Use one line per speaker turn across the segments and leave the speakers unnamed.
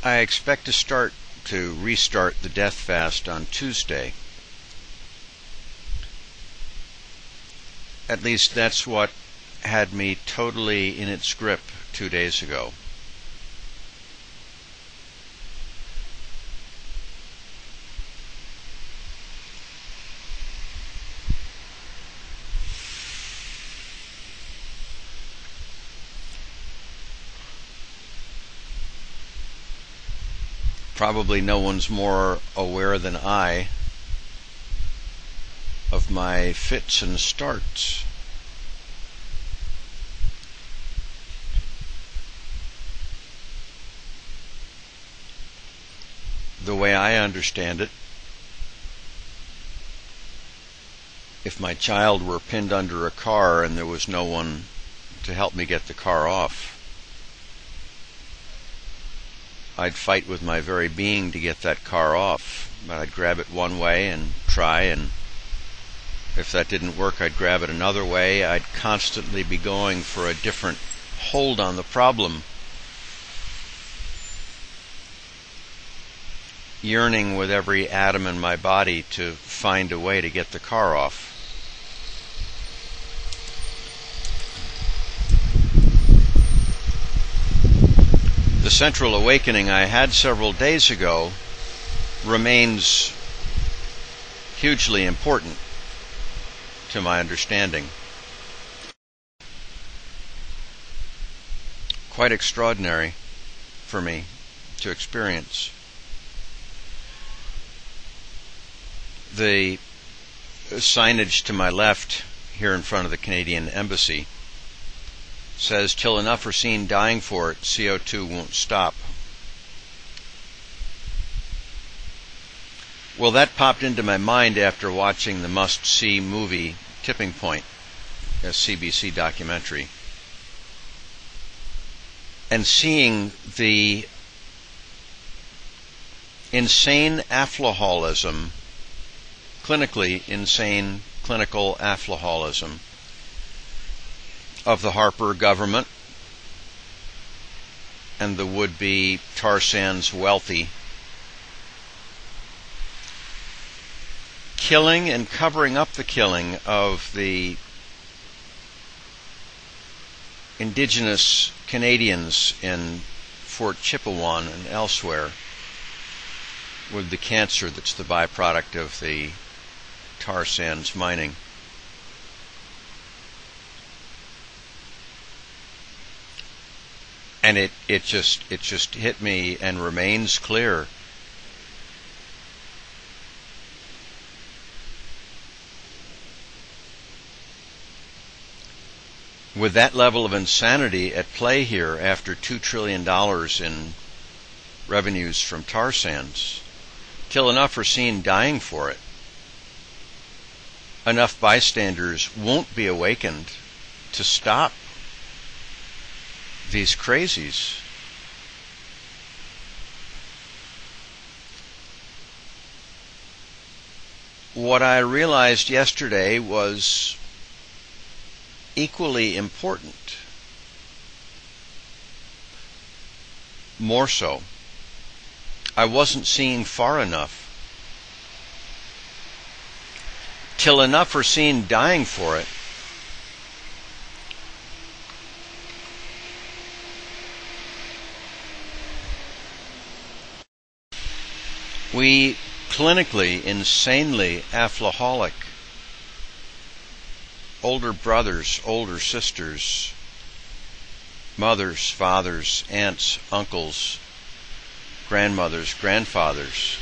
I expect to restart the death fast on Tuesday. At least that's what had me totally in its grip 2 days ago. Probably no one's more aware than I of my fits and starts. The way I understand it, if my child were pinned under a car and there was no one to help me get the car off, I'd fight with my very being to get that car off. But I'd grab it one way and try, and if that didn't work, I'd grab it another way. I'd constantly be going for a different hold on the problem, yearning with every atom in my body to find a way to get the car off. The central awakening I had several days ago remains hugely important to my understanding. Quite extraordinary for me to experience. The signage to my left here in front of the Canadian Embassy says, "Till enough are seen dying for it, CO2 won't stop." Well, that popped into my mind after watching the must-see movie Tipping Point, a CBC documentary, and seeing the insane affluholism, clinically insane clinical affluholism of the Harper government and the would-be tar sands wealthy, killing and covering up the killing of the indigenous Canadians in Fort Chipewyan and elsewhere with the cancer that's the byproduct of the tar sands mining. And it just hit me and remains clear. With that level of insanity at play here after $2 trillion in revenues from tar sands, till enough are seen dying for it, enough bystanders won't be awakened to stop these crazies. What I realized yesterday was equally important. More so. I wasn't seeing far enough. Till enough are seen dying for it, we clinically, insanely affluholic, older brothers, older sisters, mothers, fathers, aunts, uncles, grandmothers, grandfathers,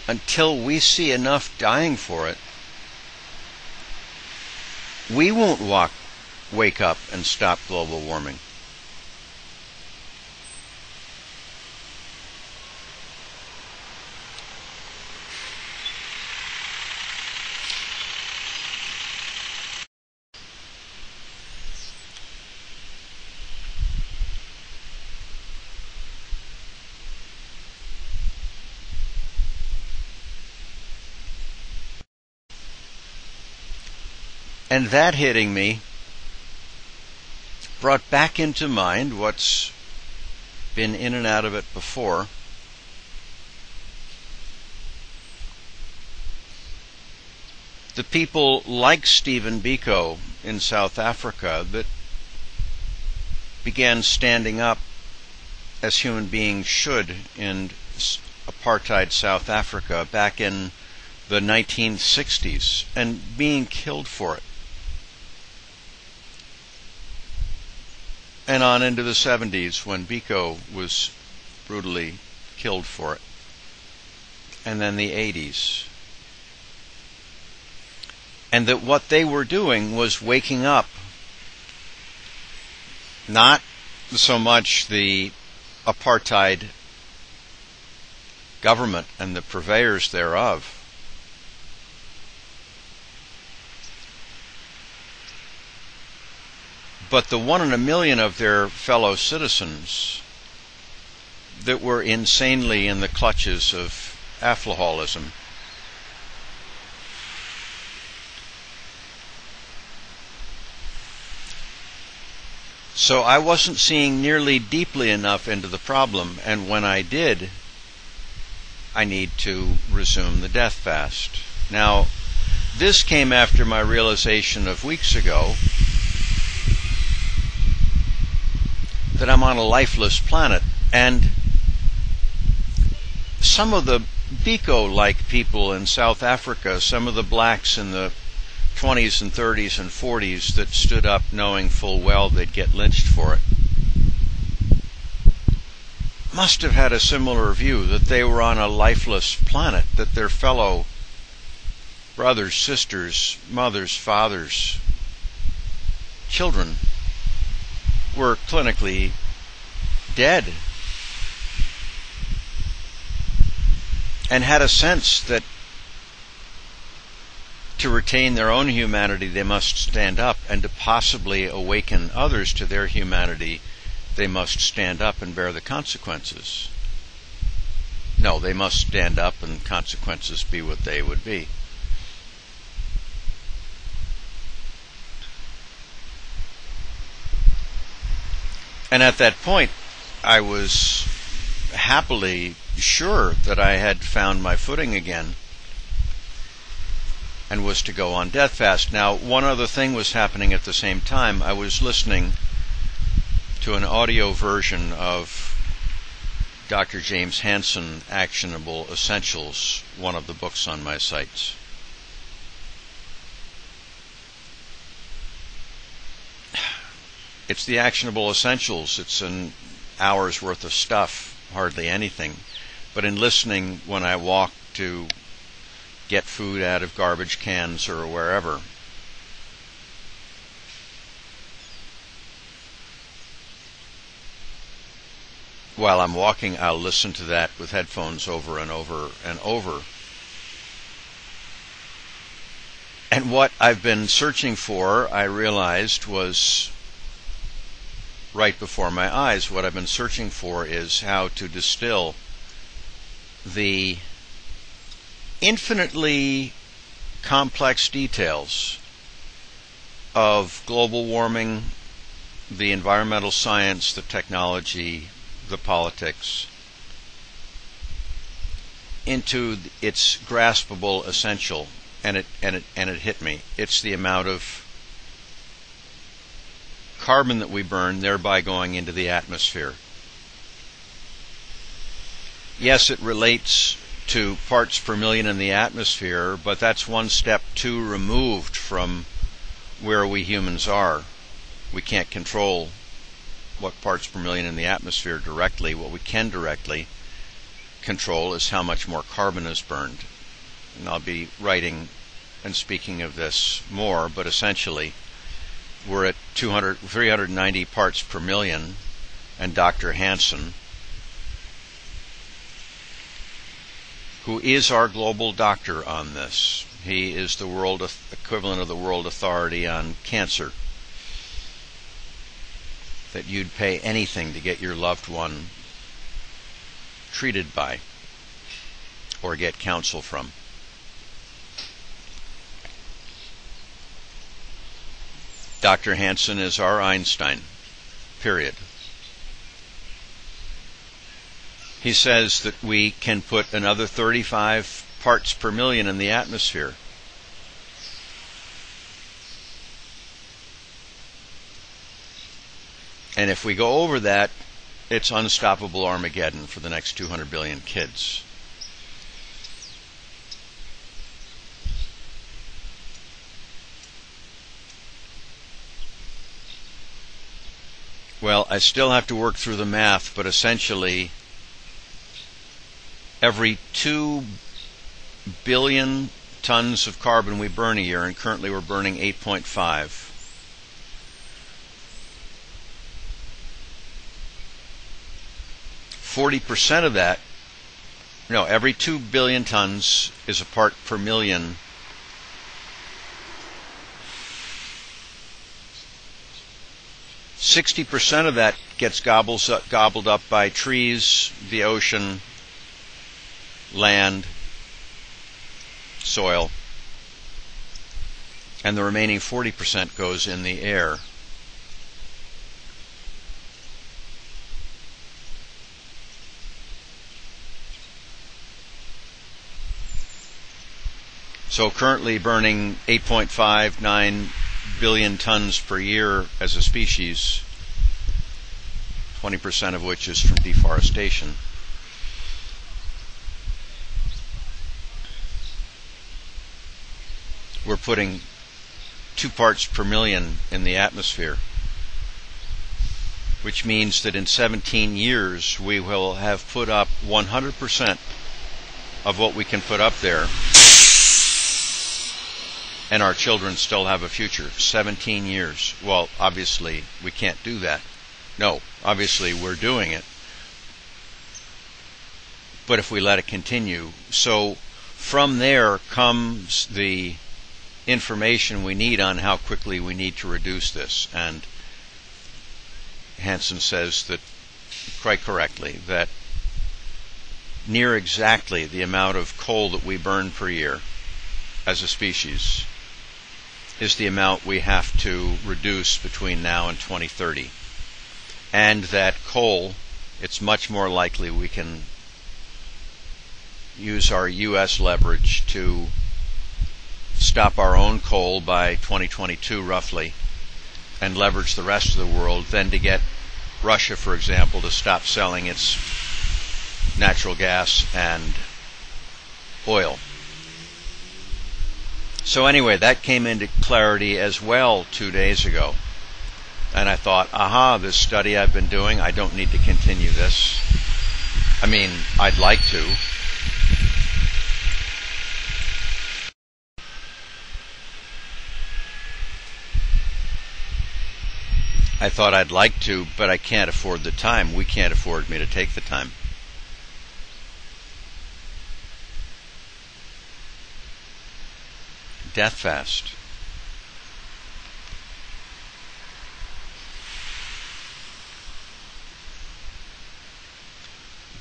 until we see enough dying for it, we won't wake up and stop global warming. And that hitting me brought back into mind what's been in and out of it before. The people like Stephen Biko in South Africa that began standing up as human beings should in apartheid South Africa back in the 1960s and being killed for it. And on into the 70s when Biko was brutally killed for it. And then the 80s. And that what they were doing was waking up not so much the apartheid government and the purveyors thereof, but the 1 in a million of their fellow citizens that were insanely in the clutches of alcoholism. So I wasn't seeing nearly deeply enough into the problem, and when I did, I need to resume the death fast. Now, this came after my realization of weeks ago that I'm on a lifeless planet, and some of the Biko-like people in South Africa, some of the blacks in the 20s and 30s and 40s that stood up knowing full well they'd get lynched for it, must have had a similar view, that they were on a lifeless planet, that their fellow brothers, sisters, mothers, fathers, children were clinically dead, and had a sense that to retain their own humanity they must stand up, and to possibly awaken others to their humanity they must stand up and bear the consequences. No, they must stand up and consequences be what they would be. And at that point, I was happily sure that I had found my footing again and was to go on death fast. Now, one other thing was happening at the same time. I was listening to an audio version of Dr. James Hansen, Actionable Essentials, one of the books on my sites. It's the Actionable Essentials. It's an hour's worth of stuff, hardly anything. But in listening when I walk to get food out of garbage cans or wherever, while I'm walking, I'll listen to that with headphones over and over and over. And what I've been searching for, I realized, was right before my eyes. What I've been searching for is how to distill the infinitely complex details of global warming, the environmental science, the technology, the politics, into its graspable essential, and it hit me. It's the amount of carbon that we burn, thereby going into the atmosphere. Yes, it relates to parts per million in the atmosphere, but that's one step too removed from where we humans are. We can't control what parts per million in the atmosphere directly. What we can directly control is how much more carbon is burned. And I'll be writing and speaking of this more, but essentially we're at 390 parts per million, and Dr. Hansen, who is our global doctor on this, he is the world equivalent of the world authority on cancer, that you'd pay anything to get your loved one treated by or get counsel from. Dr. Hansen is our Einstein, period. He says that we can put another 35 parts per million in the atmosphere. And if we go over that, it's unstoppable Armageddon for the next 200 billion kids. Well, I still have to work through the math, but essentially every 2 billion tons of carbon we burn a year, and currently we're burning 8.5, of that, no, every 2 billion tons is a part per million. %60 of that gets gobbled up by trees, the ocean, land, soil, and the remaining 40% goes in the air. So currently burning 8.59 billion tons per year as a species, 20% of which is from deforestation. We're putting 2 parts per million in the atmosphere, which means that in 17 years we will have put up 100% of what we can put up there, and our children still have a future. 17 years. Well, obviously we can't do that. No, obviously we're doing it. But if we let it continue, so from there comes the information we need on how quickly we need to reduce this. And Hansen says that, quite correctly, that near exactly the amount of coal that we burn per year as a species is the amount we have to reduce between now and 2030. And that coal, it's much more likely we can use our U.S. leverage to stop our own coal by 2022 roughly, and leverage the rest of the world than to get Russia, for example, to stop selling its natural gas and oil. So anyway, that came into clarity as well 2 days ago. And I thought, aha, this study I've been doing, I don't need to continue this. I mean, I'd like to. I thought I'd like to, but I can't afford the time. We can't afford me to take the time. Death fast.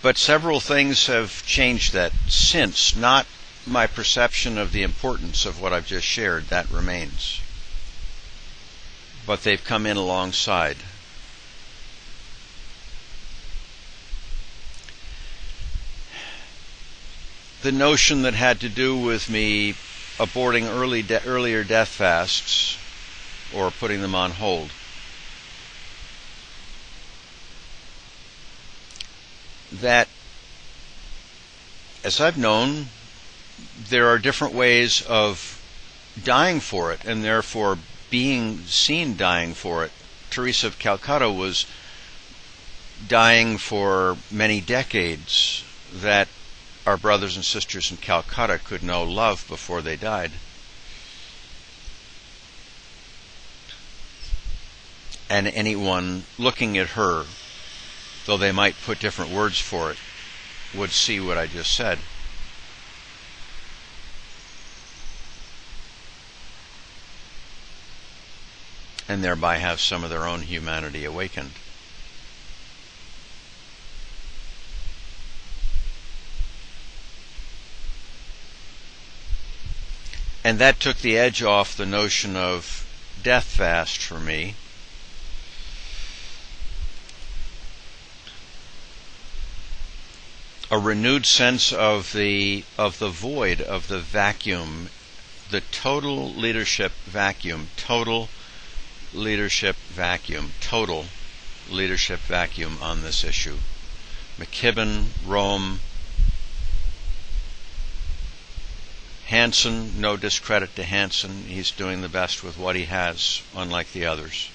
But several things have changed that since. Not my perception of the importance of what I've just shared, that remains. But they've come in alongside. The notion that had to do with me aborting earlier death fasts or putting them on hold. That, as I've known, there are different ways of dying for it, and therefore being seen dying for it. Teresa of Calcutta was dying for many decades that our brothers and sisters in Calcutta could know love before they died. And anyone looking at her, though they might put different words for it, would see what I just said. And thereby have some of their own humanity awakened. And that took the edge off the notion of death fast for me. a renewed sense of the void, of the vacuum, the total leadership vacuum, total leadership vacuum on this issue. McKibben, Rome, Hansen, no discredit to Hansen. He's doing the best with what he has, unlike the others.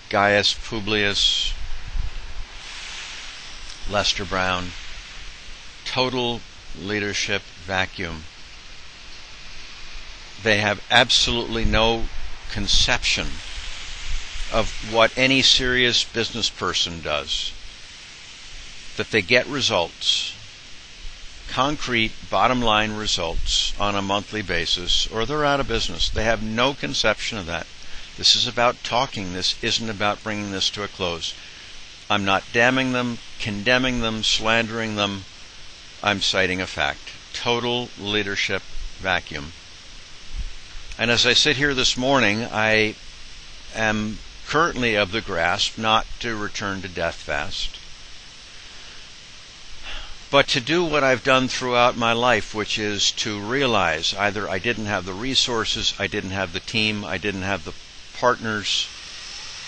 Gaius, Publius, Lester Brown, total leadership vacuum. They have absolutely no conception of what any serious business person does. That they get results, concrete bottom line results on a monthly basis, or they're out of business. They have no conception of that. This is about talking. This isn't about bringing this to a close. I'm not damning them, condemning them, slandering them. I'm citing a fact. Total leadership vacuum. And as I sit here this morning, I am currently of the grasp not to return to death fast, but to do what I've done throughout my life, which is to realize either I didn't have the resources, I didn't have the team, I didn't have the partners.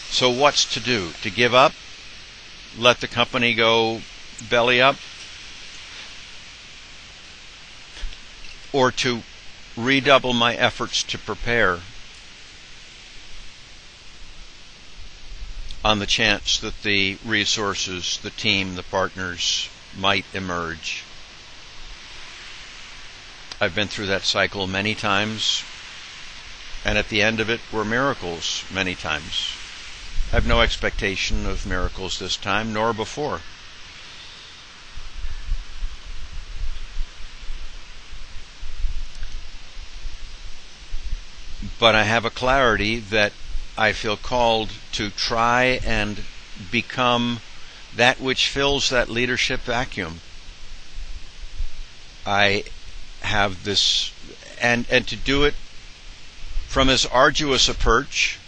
So what's to do? To give up? Let the company go belly up? Or to redouble my efforts to prepare on the chance that the resources, the team, the partners might emerge. I've been through that cycle many times, and at the end of it were miracles many times. I have no expectation of miracles this time, nor before. But I have a clarity that I feel called to try and become that which fills that leadership vacuum. I have this, and to do it from as arduous a perch,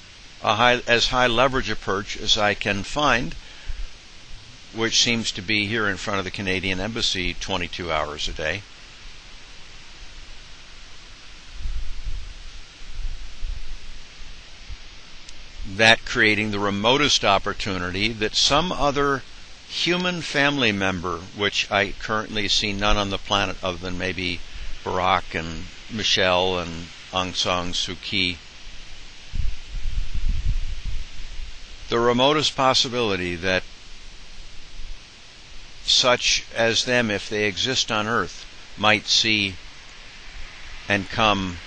as high leverage a perch as I can find, which seems to be here in front of the Canadian Embassy 22 hours a day. That creating the remotest opportunity that some other human family member, which I currently see none on the planet other than maybe Barack and Michelle and Aung San Suu Kyi, the remotest possibility that such as them, if they exist on Earth, might see and come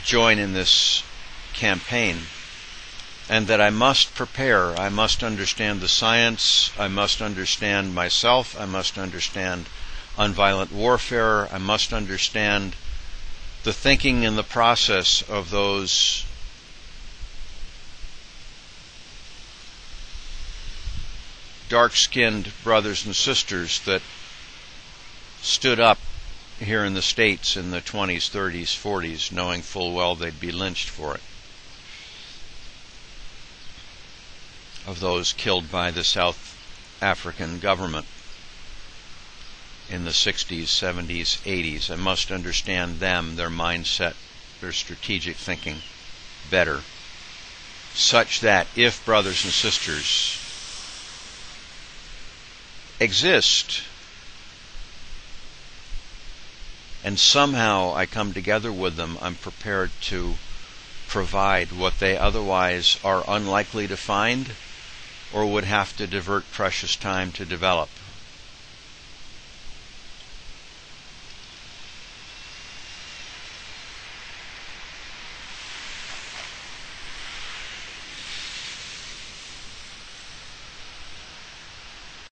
join in this campaign, and that I must prepare. I must understand the science. I must understand myself. I must understand nonviolent warfare. I must understand the thinking and the process of those dark-skinned brothers and sisters that stood up here in the States in the 20s, 30s, 40s, knowing full well they'd be lynched for it. Of those killed by the South African government in the 60s, 70s, 80s. I must understand them, their mindset, their strategic thinking better, such that if brothers and sisters exist and somehow I come together with them, I'm prepared to provide what they otherwise are unlikely to find or would have to divert precious time to develop.